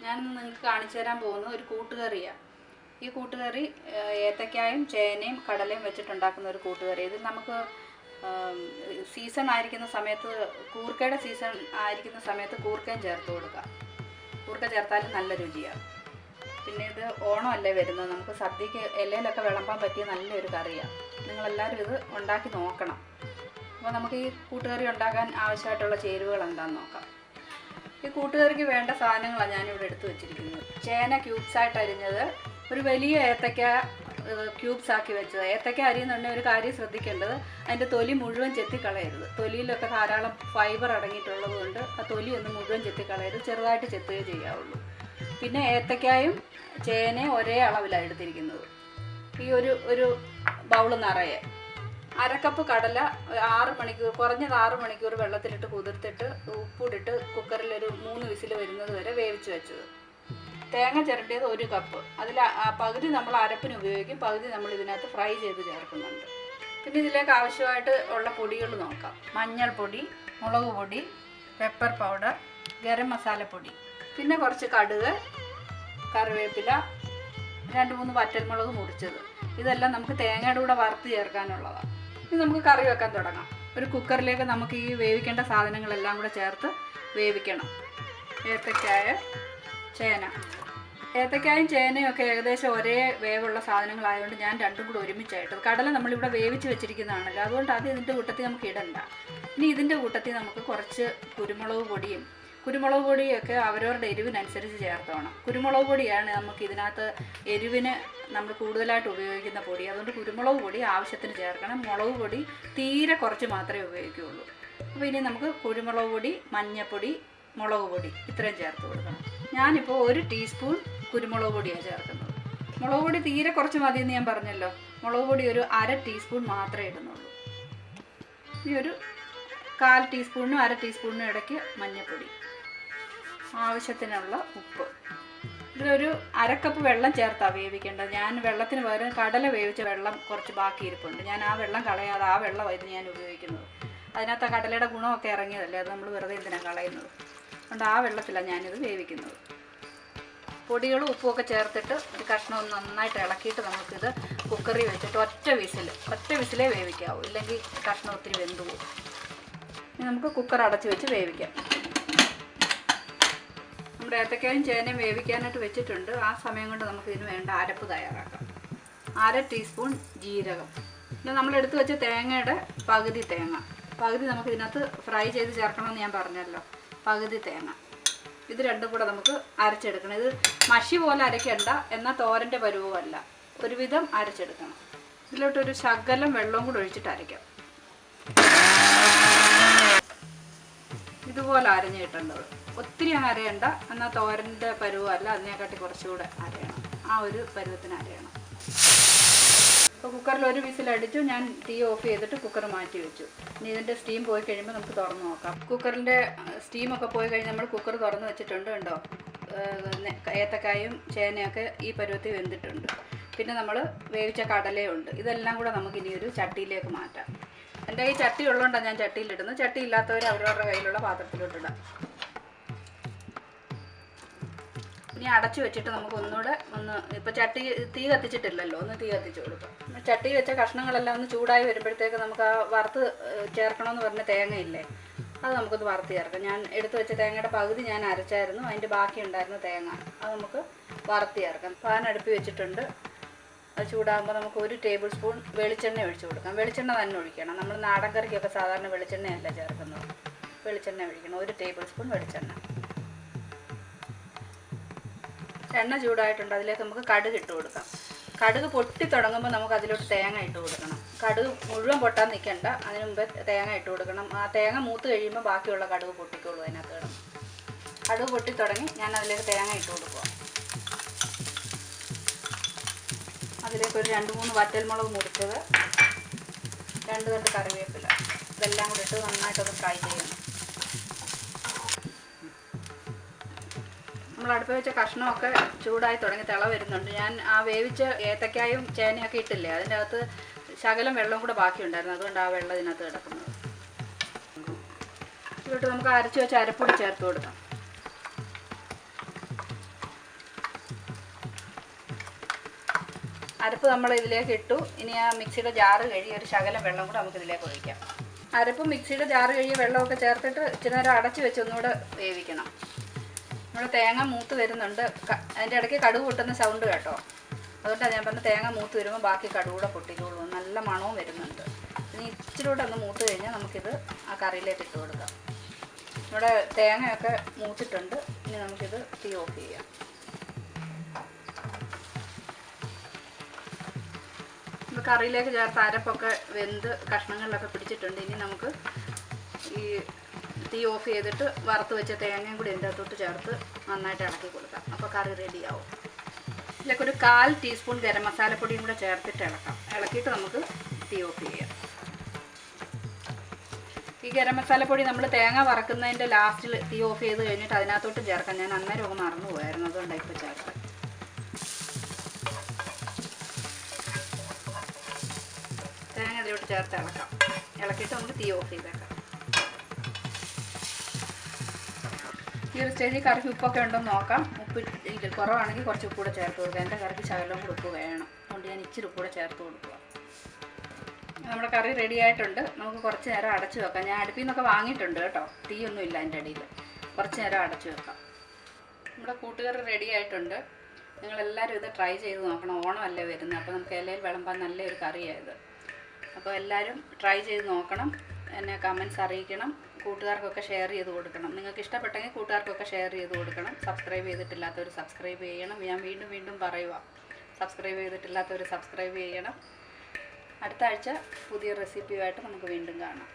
ഞാൻ നിങ്ങൾക്ക് കാണിച്ചു തരാൻ പോകുന്ന ഒരു കൂട്ടുകറിയാണ്. ഈ കൂട്ടുകറി ഏത്തക്കായും ചേനയും കടലയും വെച്ചിട്ടുണ്ടാക്കുന്ന ഒരു കൂട്ടുകറി. ഇത് നമുക്ക് സീസൺ ആയിരിക്കുന്ന സമയത്ത്, കൂർക്കയുടെ സീസൺ ആയിരിക്കുന്ന സമയത്ത് കൂർക്കയും ചേർത്ത് കൊടുക്കാം. കൂർക്ക ചേർത്താലും നല്ല രുചിയാണ്. പിന്നെ ഇത് ഓണമല്ലേ വരുന്നത്, നമുക്ക് സദ്യക്ക് ഇലയിലൊക്കെ വിളമ്പാൻ പറ്റിയ നല്ലൊരു കറിയാണ്. നിങ്ങളെല്ലാവരും ഇത് ഉണ്ടാക്കി നോക്കണം. അപ്പോൾ നമുക്ക് ഈ കൂട്ടുകറി ഉണ്ടാക്കാൻ ആവശ്യമായിട്ടുള്ള ചേരുവകൾ എന്താണെന്ന് നോക്കാം. ഈ കൂട്ടുകറിക്ക് വേണ്ട സാധനങ്ങളാണ് ഞാനിവിടെ എടുത്തു വെച്ചിരിക്കുന്നത്. ചേന ക്യൂബ്സായിട്ട് അരിഞ്ഞത്, ഒരു വലിയ ഏത്തക്ക ക്യൂബ്സ് ആക്കി വെച്ചത്. ഏത്തക്ക അരിയുന്നുണ്ടെങ്കിൽ ഒരു കാര്യം ശ്രദ്ധിക്കേണ്ടത്, അതിൻ്റെ തൊലി മുഴുവൻ ചെത്തിക്കളയരുത്. തൊലിയിലൊക്കെ ധാരാളം ഫൈബർ അടങ്ങിയിട്ടുള്ളത് കൊണ്ട് ആ തൊലി ഒന്ന് മുഴുവൻ ചെത്തിക്കളയരുത്, ചെറുതായിട്ട് ചെത്തുകയേ ചെയ്യാവുള്ളൂ. പിന്നെ ഏത്തക്കായും ചേനയും ഒരേ അളവിലാണ് എടുത്തിരിക്കുന്നത്. ഈ ഒരു ബൗള് നിറയെ അരക്കപ്പ് കടല 6 മണിക്കൂർ, കുറഞ്ഞത് 6 മണിക്കൂർ വെള്ളത്തിലിട്ട് കുതിർത്തിട്ട് ഉപ്പിട്ടിട്ട് കുക്കറിലൊരു 3 വിസിൽ വരുന്നത് വരെ വേവിച്ച് വെച്ചത്. തേങ്ങ ചിരണ്ടിയത് 1 കപ്പ്. അതിൽ പകുതി നമ്മൾ അരപ്പിന് ഉപയോഗിക്കും, പകുതി നമ്മൾ ഇതിനകത്ത് ഫ്രൈ ചെയ്ത് ചേർക്കുന്നുണ്ട്. പിന്നെ ഇതിലേക്ക് ആവശ്യമായിട്ട് ഉള്ള പൊടികൾ നോക്കാം. മഞ്ഞൾപ്പൊടി, മുളക് പൊടി, പെപ്പർ പൗഡർ, ഗരം മസാലപ്പൊടി, പിന്നെ കുറച്ച് കടുക്, കറിവേപ്പില, 2-3 വറ്റൽമുളക് മുറിച്ചത്. ഇതെല്ലാം നമുക്ക് തേങ്ങയുടെ കൂടെ വറുത്ത് ചേർക്കാനുള്ളതാണ്. ഇനി നമുക്ക് കറി വെക്കാൻ തുടങ്ങാം. ഒരു കുക്കറിലേക്ക് നമുക്ക് ഈ വേവിക്കേണ്ട സാധനങ്ങളെല്ലാം കൂടെ ചേർത്ത് വേവിക്കണം. ഏത്തക്കായും ചേനയും ഒക്കെ ഏകദേശം ഒരേ വേവുള്ള സാധനങ്ങളായതുകൊണ്ട് ഞാൻ രണ്ടും കൂടെ ഒരുമിച്ചായിട്ട്. കടല നമ്മളിവിടെ വേവിച്ച് വെച്ചിരിക്കുന്നതാണല്ലോ, അതുകൊണ്ട് അത് ഇതിൻ്റെ കൂട്ടത്തിൽ നമുക്ക് ഇടണ്ട. ഇനി ഇതിൻ്റെ കൂട്ടത്തിൽ നമുക്ക് കുറച്ച് കുരുമുളക് പൊടിയൊക്കെ അവരവരുടെ എരിവിനനുസരിച്ച് ചേർത്തോണം. കുരുമുളക് പൊടിയാണ് നമുക്ക് ഇതിനകത്ത് എരിവിന് നമ്മൾ കൂടുതലായിട്ട് ഉപയോഗിക്കുന്ന പൊടി. അതുകൊണ്ട് കുരുമുളക് പൊടി ആവശ്യത്തിന് ചേർക്കണം. മുളക് പൊടി തീരെ കുറച്ച് മാത്രമേ ഉപയോഗിക്കുകയുള്ളൂ. അപ്പോൾ ഇനി നമുക്ക് കുരുമുളക് പൊടി, മഞ്ഞൾപ്പൊടി, മുളക് പൊടി ഇത്രയും ചേർത്ത് കൊടുക്കണം. ഞാനിപ്പോൾ 1 ടീസ്പൂൺ കുരുമുളക് പൊടിയാണ് ചേർക്കുന്നത്. മുളക് പൊടി തീരെ കുറച്ച് മതിയെന്ന് ഞാൻ പറഞ്ഞല്ലോ. മുളക് പൊടി ഒരു 1/2 ടീസ്പൂൺ മാത്രമേ ഇടുന്നുള്ളൂ. ഇനി ഒരു 1/4 ടീസ്പൂണിനും 1/2 ടീസ്പൂണിനും ഇടയ്ക്ക് മഞ്ഞൾപ്പൊടി, ആവശ്യത്തിനുള്ള ഉപ്പ്. ഇതിലൊരു 1/2 കപ്പ് വെള്ളം ചേർത്താണ് വേവിക്കേണ്ടത്. ഞാൻ വെള്ളത്തിന് പകരം കടല വേവിച്ച വെള്ളം കുറച്ച് ബാക്കി ഇരിപ്പുണ്ട്. ഞാൻ ആ വെള്ളം കളയാതെ ആ വെള്ളമായിരുന്നു ഞാൻ ഉപയോഗിക്കുന്നത്. അതിനകത്ത് കടലയുടെ ഗുണമൊക്കെ ഇറങ്ങിയതല്ലേ, അത് നമ്മൾ വെറുതെ എന്തിനാണ് കളയുന്നത്. അതുകൊണ്ട് ആ വെള്ളത്തിലാണ് ഞാനിത് വേവിക്കുന്നത്. പൊടികളും ഉപ്പുമൊക്കെ ചേർത്തിട്ട് ഒരു കഷ്ണം ഒന്ന് നന്നായിട്ട് ഇളക്കിയിട്ട് നമുക്കിത് കുക്കറിൽ വെച്ചിട്ട് ഒറ്റ വിസിലേ വേവിക്കാവൂ, ഇല്ലെങ്കിൽ കഷ്ണം ഒത്തിരി വെന്തു പോകും. ഇനി നമുക്ക് കുക്കർ അടച്ച് വെച്ച് വേവിക്കാം. നമ്മുടെ ഏത്തക്കായും ചേനയും വേവിക്കാനായിട്ട് വെച്ചിട്ടുണ്ട്. ആ സമയം കൊണ്ട് നമുക്ക് ഇതിന് വേണ്ട അരപ്പ് തയ്യാറാക്കാം. 1/2 ടീസ്പൂൺ ജീരകം, പിന്നെ നമ്മൾ എടുത്തു വെച്ച തേങ്ങയുടെ പകുതി നമുക്ക് ഇതിനകത്ത് ഫ്രൈ ചെയ്ത് ചേർക്കണമെന്ന് ഞാൻ പറഞ്ഞല്ലോ. പകുതി തേങ്ങ, ഇത് രണ്ടും കൂടെ നമുക്ക് അരച്ചെടുക്കണം. ഇത് മഷി പോലെ അരയ്ക്കണ്ട, എന്നാൽ തോരൻ്റെ പരുവമല്ല, ഒരുവിധം അരച്ചെടുക്കണം. ഇതിലോട്ടൊരു ശകലം വെള്ളവും കൂടെ ഒഴിച്ചിട്ട് അരയ്ക്കാം. ഇതുപോലെ അരഞ്ഞ് കിട്ടേണ്ടത്, ഒത്തിരി അങ്ങ് അരയണ്ട, എന്നാൽ തോരൻ്റെ പരുവമല്ല, അതിനെക്കാട്ടി കുറച്ചുകൂടെ അരയണം. ആ ഒരു പരുവത്തിന് അരയണം. അപ്പോൾ കുക്കറിൽ 1 വിസിലടിച്ചു. ഞാൻ തീ ഓഫ് ചെയ്തിട്ട് കുക്കർ മാറ്റി വെച്ചു. ഇനി ഇതിൻ്റെ സ്റ്റീം പോയി കഴിയുമ്പോൾ നമുക്ക് തുറന്ന് നോക്കാം. കുക്കറിൻ്റെ സ്റ്റീമൊക്കെ പോയി കഴിഞ്ഞ് നമ്മൾ കുക്കർ തുറന്ന് വെച്ചിട്ടുണ്ട്. കണ്ടോ, ഏത്തക്കായും ചേനയൊക്കെ ഈ പരുവത്തിൽ വെന്തിട്ടുണ്ട്. പിന്നെ നമ്മൾ വേവിച്ച കടലയുണ്ട്. ഇതെല്ലാം കൂടെ നമുക്കിനി ഒരു ചട്ടിയിലേക്ക് മാറ്റാം. എൻ്റെ ഈ ചട്ടി ഉള്ളതുകൊണ്ടാണ് ഞാൻ ചട്ടിയിലിടുന്നത്. ചട്ടി ഇല്ലാത്തവർ അവരവരുടെ കയ്യിലുള്ള പാത്രത്തിലോട്ടിടാം. ഇനി അടച്ചു വെച്ചിട്ട് നമുക്ക് ഒന്നുകൂടെ ഇപ്പോൾ ചട്ടി തീ കത്തിച്ചിട്ടില്ലല്ലോ, ഒന്ന് തീ കത്തിച്ച് കൊടുക്കാം. ചട്ടി വെച്ച കഷ്ണങ്ങളെല്ലാം ഒന്ന് ചൂടായി വരുമ്പോഴത്തേക്ക് നമുക്ക് ആ വറുത്ത് ചേർക്കണമെന്ന് പറഞ്ഞ തേങ്ങയില്ലേ, അത് നമുക്കൊന്ന് വറുത്ത് ചേർക്കാം. ഞാൻ എടുത്തു വെച്ച തേങ്ങയുടെ പകുതി ഞാൻ അരച്ചായിരുന്നു, അതിൻ്റെ ബാക്കി ഉണ്ടായിരുന്ന തേങ്ങ അത് നമുക്ക് വറുത്ത് ചേർക്കാം. പാൻ അടുപ്പി വെച്ചിട്ടുണ്ട്. അത് ചൂടാകുമ്പോൾ നമുക്ക് 1 ടേബിൾ സ്പൂൺ വെളിച്ചെണ്ണ ഒഴിച്ച് കൊടുക്കാം. വെളിച്ചെണ്ണ തന്നെ ഒഴിക്കണം. നമ്മൾ നാടൻ കറിക്കൊക്കെ സാധാരണ വെളിച്ചെണ്ണയല്ല ചേർക്കുന്നത്, വെളിച്ചെണ്ണ ഒഴിക്കണം. 1 ടേബിൾ സ്പൂൺ വെളിച്ചെണ്ണ. എണ്ണ ചൂടായിട്ടുണ്ട്. അതിലേക്ക് നമുക്ക് കടുക് ഇട്ട് കൊടുക്കാം. കടുക് പൊട്ടി തുടങ്ങുമ്പോൾ നമുക്ക് അതിലോട്ട് തേങ്ങ ഇട്ട് കൊടുക്കണം. കടുക് മുഴുവൻ പൊട്ടാൻ നിൽക്കണ്ട, അതിന് മുമ്പേ തേങ്ങ ഇട്ട് കൊടുക്കണം. ആ തേങ്ങ മൂത്ത് കഴിയുമ്പോൾ ബാക്കിയുള്ള കടുക് പൊട്ടിക്കോളൂ അതിനകത്ത് കിടന്ന്. കടുക് പൊട്ടി തുടങ്ങി, ഞാൻ അതിലേക്ക് തേങ്ങ ഇട്ട് കൊടുക്കുക. അതിലേക്ക് ഒരു 2-3 വറ്റൽമുളക് മുറിച്ചത്, 2 തണ്ട് കറിവേപ്പില, ഇതെല്ലാം കൂടി ഇട്ട് നന്നായിട്ടൊന്ന് ഫ്രൈ ചെയ്യണം. നമ്മൾ അടുപ്പ് വെച്ച കഷ്ണമൊക്കെ ചൂടായി തുടങ്ങി തിള വരുന്നുണ്ട്. ഞാൻ ആ വേവിച്ച ഏത്തക്കായും ചേനയൊക്കെ ഇട്ടില്ലേ, അതിൻ്റെ അകത്ത് ശകലം വെള്ളം കൂടെ ബാക്കിയുണ്ടായിരുന്നു, അതുകൊണ്ട് ആ വെള്ളം ഇതിനകത്ത് കിടക്കുന്നത്. ഇതിലോട്ട് നമുക്ക് അരച്ച് വെച്ച അരപ്പൊടി ചേർത്ത് കൊടുക്കാം. അരപ്പ് നമ്മൾ ഇതിലേക്ക് ഇട്ടു. ഇനി ആ മിക്സിയുടെ ജാറ് കഴുകി ഒരു ശകലം വെള്ളം കൂടെ നമുക്ക് ഇതിലേക്ക് ഒഴിക്കാം. അരപ്പ് മിക്സിയുടെ ജാറ് കഴുകിയ വെള്ളമൊക്കെ ചേർത്തിട്ട് ഇച്ചിരി നേരം അടച്ച് വെച്ച് ഒന്നുകൂടെ വേവിക്കണം. നമ്മുടെ തേങ്ങ മൂത്ത് വരുന്നുണ്ട്. അതിൻ്റെ ഇടയ്ക്ക് കടുക് പൊട്ടുന്ന സൗണ്ട് കേട്ടോ. അതുകൊണ്ടാണ് ഞാൻ പറഞ്ഞ തേങ്ങ മൂത്ത് വരുമ്പോൾ ബാക്കി കടുകൂടെ പൊട്ടിക്കോളൂ. നല്ല മണവും വരുന്നുണ്ട്. ഇനി ഇച്ചിരി കൂടെ ഒന്ന് മൂത്ത് കഴിഞ്ഞാൽ നമുക്കിത് ആ കറിയിലേക്ക് ഇട്ട് കൊടുക്കാം. നമ്മുടെ തേങ്ങയൊക്കെ മൂത്തിട്ടുണ്ട്. ഇനി നമുക്കിത് തീ ഓഫ് ചെയ്യാം. കറിയിലേക്ക് ചേർത്ത് അരപ്പൊക്കെ വെന്ത് കഷ്ണങ്ങളിലൊക്കെ പിടിച്ചിട്ടുണ്ട്. ഇനി നമുക്ക് ഈ തീ ഓഫ് ചെയ്തിട്ട് വറുത്ത് വെച്ച തേങ്ങയും കൂടി ഇതിൻ്റെ അകത്തോട്ട് ചേർത്ത് നന്നായിട്ട് ഇളക്കി കൊടുക്കാം. അപ്പോൾ കറി റെഡിയാവും. ഇതിലേക്ക് ഒരു 1/4 ടീസ്പൂൺ ഗരം മസാലപ്പൊടിയും കൂടെ ചേർത്തിട്ട് ഇളക്കാം. ഇളക്കിയിട്ട് നമുക്ക് തീ ഓഫ് ചെയ്യാം. ഈ ഗരം മസാലപ്പൊടി നമ്മൾ തേങ്ങ വറക്കുന്നതിൻ്റെ ലാസ്റ്റിൽ തീ ഓഫ് ചെയ്ത് കഴിഞ്ഞിട്ട് അതിനകത്തോട്ട് ചേർക്കാം. ഞാൻ അന്നേരം ഒക്കെ മറന്നു പോയായിരുന്നു, അതുകൊണ്ടാണ് ഇപ്പോൾ ചേർക്കാം. തേങ്ങ ഇതിലോട്ട് ചേർത്ത് ഇളക്കാം. ഇളക്കിയിട്ട് നമുക്ക് തീ ഓഫ് ചെയ്തേക്കാം. ഈ ഒരു സ്റ്റേജിൽ കറിക്ക് ഉപ്പൊക്കെ ഉണ്ടോയെന്ന് നോക്കാം. ഉപ്പ് കുറവാണെങ്കിൽ കുറച്ച് ഉപ്പ് കൂടെ ചേർത്ത് കൊടുക്കുക. എൻ്റെ കറിക്ക് ശകലം കൂടെ ഉപ്പ് വേണം, അതുകൊണ്ട് ഞാൻ ഇച്ചിരി ഉപ്പ് കൂടെ ചേർത്ത് കൊടുക്കുക. നമ്മുടെ കറി റെഡി ആയിട്ടുണ്ട്. നമുക്ക് കുറച്ച് നേരം അടച്ചു വെക്കാം. ഞാൻ അടുപ്പിൽ നിന്നൊക്കെ വാങ്ങിയിട്ടുണ്ട് കേട്ടോ, തീയൊന്നും ഇല്ല അതിൻ്റെ അടിയിൽ. കുറച്ച് നേരം അടച്ചു വെക്കാം. നമ്മുടെ കൂട്ടുകറി റെഡി ആയിട്ടുണ്ട്. നിങ്ങളെല്ലാവരും ഇത് ട്രൈ ചെയ്ത് നോക്കണം. ഓണമല്ലേ വരുന്നത്, അപ്പോൾ നമുക്ക് ഇലയിൽ വിളമ്പാൻ നല്ലൊരു കറിയായത്. അപ്പോൾ എല്ലാവരും ട്രൈ ചെയ്ത് നോക്കണം. എന്നെ കമൻറ്റ്സ് അറിയിക്കണം. കൂട്ടുകാർക്കൊക്കെ ഷെയർ ചെയ്ത് കൊടുക്കണം. നിങ്ങൾക്ക് ഇഷ്ടപ്പെട്ടെങ്കിൽ കൂട്ടുകാർക്കൊക്കെ ഷെയർ ചെയ്ത് കൊടുക്കണം. സബ്സ്ക്രൈബ് ചെയ്തിട്ടില്ലാത്തവർ സബ്സ്ക്രൈബ് ചെയ്യണം. ഞാൻ വീണ്ടും പറയുക, സബ്സ്ക്രൈബ് ചെയ്തിട്ടില്ലാത്തവർ സബ്സ്ക്രൈബ് ചെയ്യണം. അടുത്ത ആഴ്ച പുതിയ റെസിപ്പിയുമായിട്ട് നമുക്ക് വീണ്ടും കാണാം.